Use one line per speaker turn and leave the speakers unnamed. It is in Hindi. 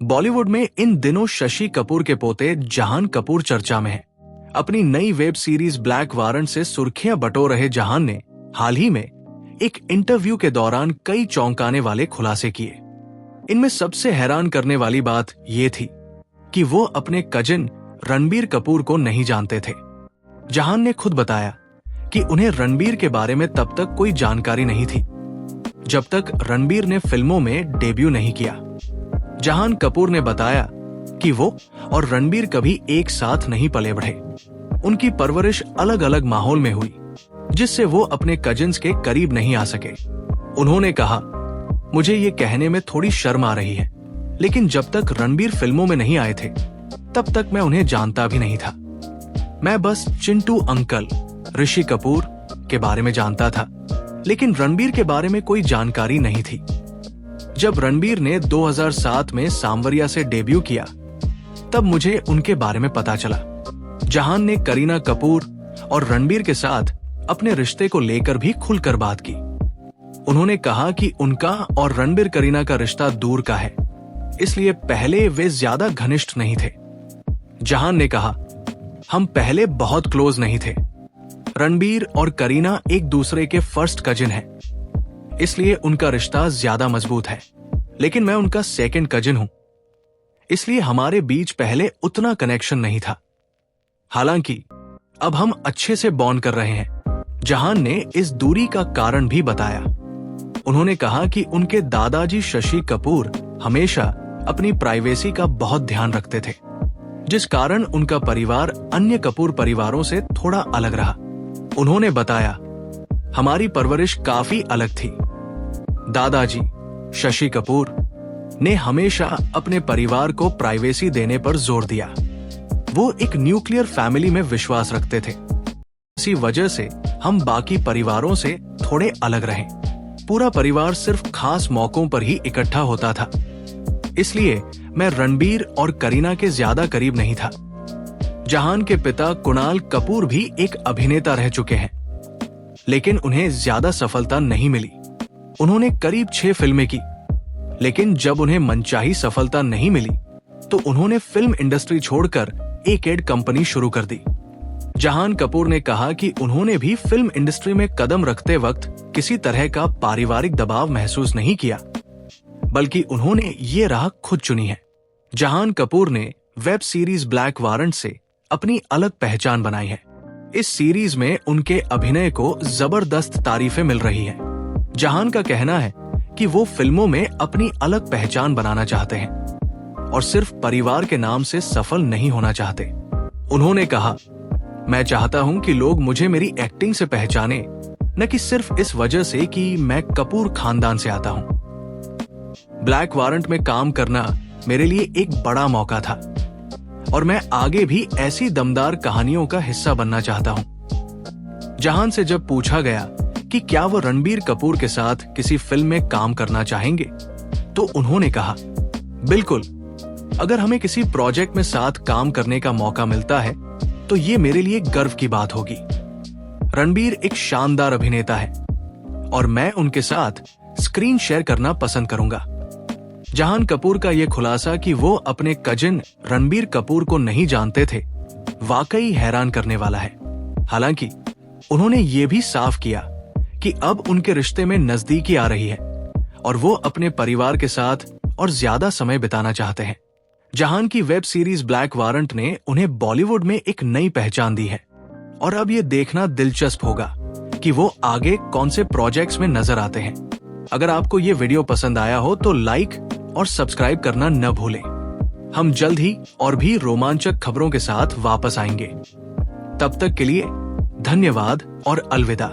बॉलीवुड में इन दिनों शशि कपूर के पोते जहान कपूर चर्चा में हैं। अपनी नई वेब सीरीज ब्लैक वारंट से सुर्खियां बटोर रहे जहान ने हाल ही में एक इंटरव्यू के दौरान कई चौंकाने वाले खुलासे किए। इनमें सबसे हैरान करने वाली बात यह थी कि वो अपने कजिन रणबीर कपूर को नहीं जानते थे। जहान ने खुद बताया कि उन्हें रणबीर के बारे में तब तक कोई जानकारी नहीं थी जब तक रणबीर ने फिल्मों में डेब्यू नहीं किया। जहान कपूर ने बताया कि वो और रणबीर कभी एक साथ नहीं पले बढ़े। उनकी परवरिश अलग अलग माहौल में हुई, जिससे वो अपने कजिन्स के करीब नहीं आ सके। उन्होंने कहा, मुझे ये कहने में थोड़ी शर्म आ रही है, लेकिन जब तक रणबीर फिल्मों में नहीं आए थे तब तक मैं उन्हें जानता भी नहीं था। मैं बस चिंटू अंकल ऋषि कपूर के बारे में जानता था, लेकिन रणबीर के बारे में कोई जानकारी नहीं थी। जब रणबीर ने 2007 में सांवरिया से डेब्यू किया तब मुझे उनके बारे में पता चला। जहान ने करीना कपूर और रणबीर के साथ अपने रिश्ते को लेकर भी खुलकर बात की। उन्होंने कहा कि उनका और रणबीर करीना का रिश्ता दूर का है, इसलिए पहले वे ज्यादा घनिष्ठ नहीं थे। जहान ने कहा, हम पहले बहुत क्लोज नहीं थे। रणबीर और करीना एक दूसरे के फर्स्ट कजिन हैं, इसलिए उनका रिश्ता ज्यादा मजबूत है, लेकिन मैं उनका सेकंड कजिन हूं, इसलिए हमारे बीच पहले उतना कनेक्शन नहीं था। हालांकि अब हम अच्छे से बॉन्ड कर रहे हैं। जहान ने इस दूरी का कारण भी बताया। उन्होंने कहा कि उनके दादाजी शशि कपूर हमेशा अपनी प्राइवेसी का बहुत ध्यान रखते थे, जिस कारण उनका परिवार अन्य कपूर परिवारों से थोड़ा अलग रहा। उन्होंने बताया, हमारी परवरिश काफी अलग थी। दादाजी शशि कपूर ने हमेशा अपने परिवार को प्राइवेसी देने पर जोर दिया। वो एक न्यूक्लियर फैमिली में विश्वास रखते थे। इसी वजह से हम बाकी परिवारों से थोड़े अलग रहे। पूरा परिवार सिर्फ खास मौकों पर ही इकट्ठा होता था, इसलिए मैं रणबीर और करीना के ज्यादा करीब नहीं था। जहान के पिता कुणाल कपूर भी एक अभिनेता रह चुके हैं, लेकिन उन्हें ज्यादा सफलता नहीं मिली। उन्होंने करीब 6 फिल्में की, लेकिन जब उन्हें मनचाही सफलता नहीं मिली तो उन्होंने फिल्म इंडस्ट्री छोड़कर एक एड कंपनी शुरू कर दी। जहान कपूर ने कहा कि उन्होंने भी फिल्म इंडस्ट्री में कदम रखते वक्त किसी तरह का पारिवारिक दबाव महसूस नहीं किया, बल्कि उन्होंने ये राह खुद चुनी है। जहान कपूर ने वेब सीरीज ब्लैक वारंट से अपनी अलग पहचान बनाई है। इस सीरीज में उनके अभिनय को जबरदस्त तारीफें मिल रही हैं। जहान का कहना है कि वो फिल्मों में अपनी अलग पहचान बनाना चाहते हैं और सिर्फ परिवार के नाम से सफल नहीं होना चाहते। उन्होंने कहा, मैं चाहता हूं कि लोग मुझे मेरी एक्टिंग से पहचाने, न कि सिर्फ इस वजह से कि मैं कपूर खानदान से आता हूं। ब्लैक वारंट में काम करना मेरे लिए एक बड़ा मौका था और मैं आगे भी ऐसी दमदार कहानियों का हिस्सा बनना चाहता हूं। जहान से जब पूछा गया कि क्या वो रणबीर कपूर के साथ किसी फिल्म में काम करना चाहेंगे, तो उन्होंने कहा, बिल्कुल, अगर हमें किसी प्रोजेक्ट में साथ काम करने का मौका मिलता है तो ये मेरे लिए गर्व की बात होगी। रणबीर एक शानदार अभिनेता है और मैं उनके साथ स्क्रीन शेयर करना पसंद करूंगा। जहान कपूर का यह खुलासा कि वो अपने कजिन रणबीर कपूर को नहीं जानते थे, वाकई हैरान करने वाला है। हालांकि उन्होंने ये भी साफ किया कि अब उनके रिश्ते में नजदीकी आ रही है और वो अपने परिवार के साथ और ज्यादा समय बिताना चाहते हैं। जहान की वेब सीरीज ब्लैक वारंट ने उन्हें बॉलीवुड में एक नई पहचान दी है और अब ये देखना दिलचस्प होगा कि वो आगे कौन से प्रोजेक्ट्स में नजर आते हैं। अगर आपको ये वीडियो पसंद आया हो तो लाइक और सब्सक्राइब करना न भूलें। हम जल्द ही और भी रोमांचक खबरों के साथ वापस आएंगे। तब तक के लिए धन्यवाद और अलविदा।